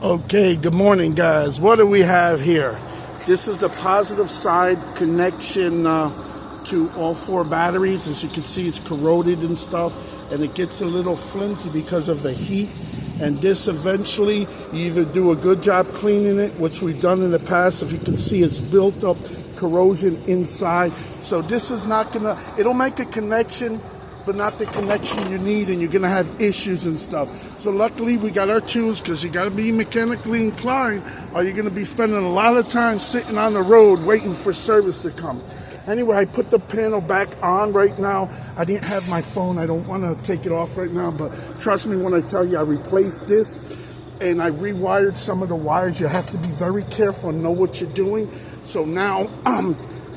Okay, good morning, guys. What do we have here? This is the positive side connection to all four batteries. As you can see, it's corroded and stuff, and it gets a little flimsy because of the heat. And this eventually, you either do a good job cleaning it, which we've done in the past. If you can see, it's built up corrosion inside. So this is not gonna, it'll make a connection, but not the connection you need, and you're gonna have issues and stuff. So luckily we got our tools, because you gotta be mechanically inclined, or you're gonna be spending a lot of time sitting on the road waiting for service to come. Anyway, I put the panel back on right now. I didn't have my phone. I don't wanna take it off right now, but trust me when I tell you I replaced this and I rewired some of the wires. You have to be very careful and know what you're doing. So now,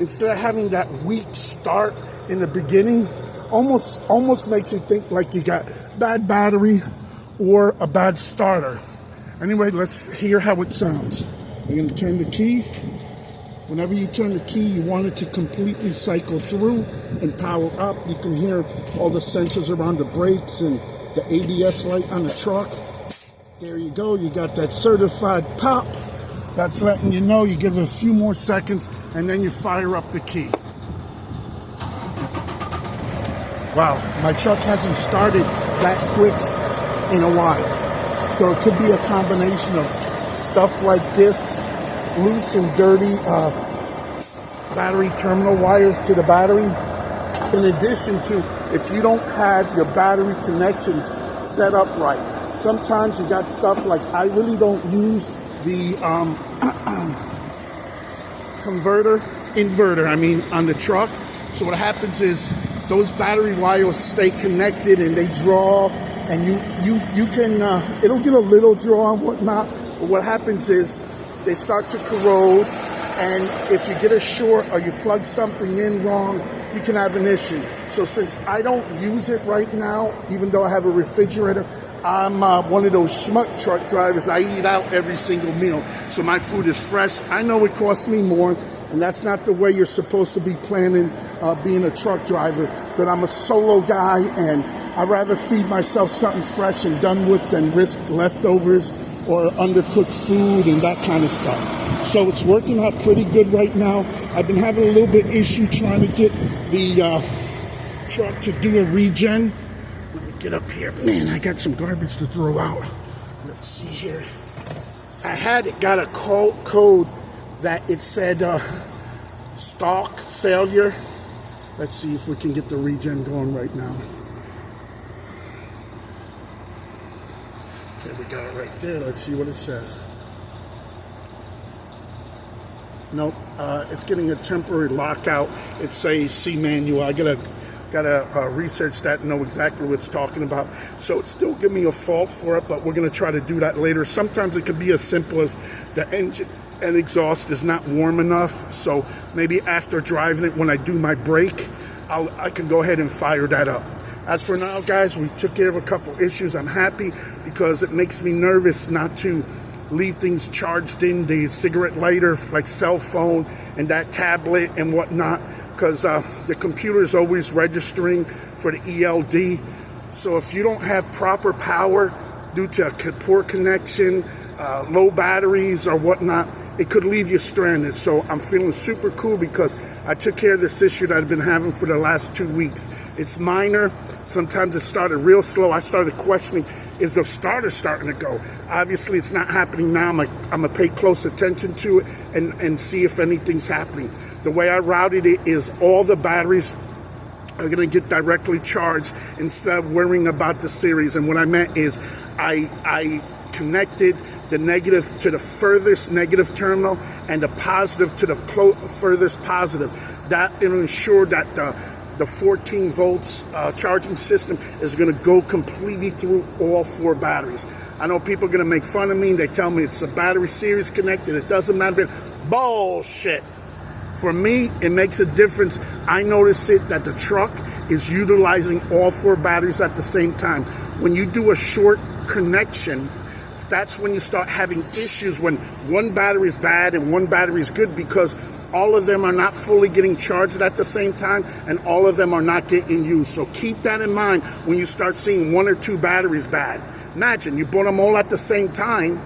instead of having that weak start in the beginning, almost makes you think like you got bad battery or a bad starter. Anyway, let's hear how it sounds. You're going to turn the key. Whenever you turn the key, you want it to completely cycle through and power up. You can hear all the sensors around the brakes and the ABS light on the truck. There you go. You got that certified pop. That's letting you know. You give it a few more seconds and then you fire up the key. Wow, my truck hasn't started that quick in a while. So it could be a combination of stuff like this, loose and dirty battery terminal wires to the battery. In addition to, if you don't have your battery connections set up right. Sometimes you got stuff like, I really don't use the inverter, on the truck. So what happens is, those battery wires stay connected and they draw, and you can, it'll get a little draw and whatnot, but what happens is they start to corrode, and if you get a short or you plug something in wrong, you can have an issue. So since I don't use it right now, even though I have a refrigerator, I'm one of those schmuck truck drivers. I eat out every single meal, so my food is fresh. I know it costs me more, and that's not the way you're supposed to be planning being a truck driver. But I'm a solo guy, and I'd rather feed myself something fresh and done with than risk leftovers or undercooked food and that kind of stuff. So it's working out pretty good right now. I've been having a little bit issue trying to get the truck to do a regen. Let me get up here. Man, I got some garbage to throw out. Let's see here. I had it got a code that it said stock failure. Let's see if we can get the regen going right now. Okay, we got it right there. Let's see what it says. Nope, it's getting a temporary lockout. It says C manual. I gotta research that and know exactly what it's talking about. So it's still giving me a fault for it, but we're gonna try to do that later. Sometimes it could be as simple as the engine and exhaust is not warm enough. So maybe after driving it, when I do my brake, I can go ahead and fire that up. As for now, guys, we took care of a couple issues. I'm happy because it makes me nervous not to leave things charged in the cigarette lighter, like cell phone and that tablet and whatnot, because the computer is always registering for the ELD. So if you don't have proper power due to a poor connection, low batteries or whatnot, it could leave you stranded. So I'm feeling super cool because I took care of this issue that I've been having for the last 2 weeks. It's minor. Sometimes it started real slow. I started questioning, is the starter starting to go? Obviously, it's not happening now. I'm going to pay close attention to it and see if anything's happening. The way I routed it is all the batteries are going to get directly charged instead of worrying about the series. And what I meant is I connected the negative to the furthest negative terminal and the positive to the furthest positive. That will ensure that the 14 volts charging system is going to go completely through all four batteries. I know people are going to make fun of me. They tell me it's a battery series connected. It doesn't matter. Bullshit. For me, it makes a difference. I notice it that the truck is utilizing all four batteries at the same time. When you do a short connection, that's when you start having issues, when one battery is bad and one battery is good, because all of them are not fully getting charged at the same time and all of them are not getting used. So keep that in mind when you start seeing one or two batteries bad. Imagine you bought them all at the same time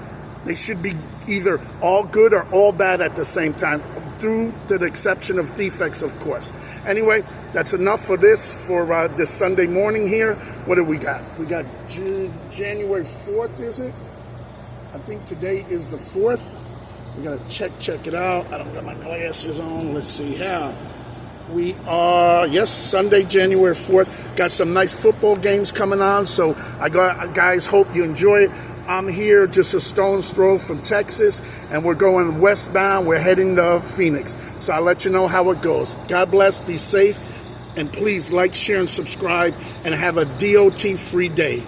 They should be either all good or all bad at the same time, due to the exception of defects, of course. Anyway, that's enough for this this Sunday morning here. What do we got? We got January 4th, is it? I think today is the 4th. We gotta check it out. I don't got my glasses on. Let's see how. We are, yes, Sunday, January 4th. Got some nice football games coming on, so guys, hope you enjoy it. I'm here just a stone's throw from Texas, and we're going westbound. We're heading to Phoenix. So I'll let you know how it goes. God bless, be safe, and please like, share, and subscribe, and have a DOT-free day.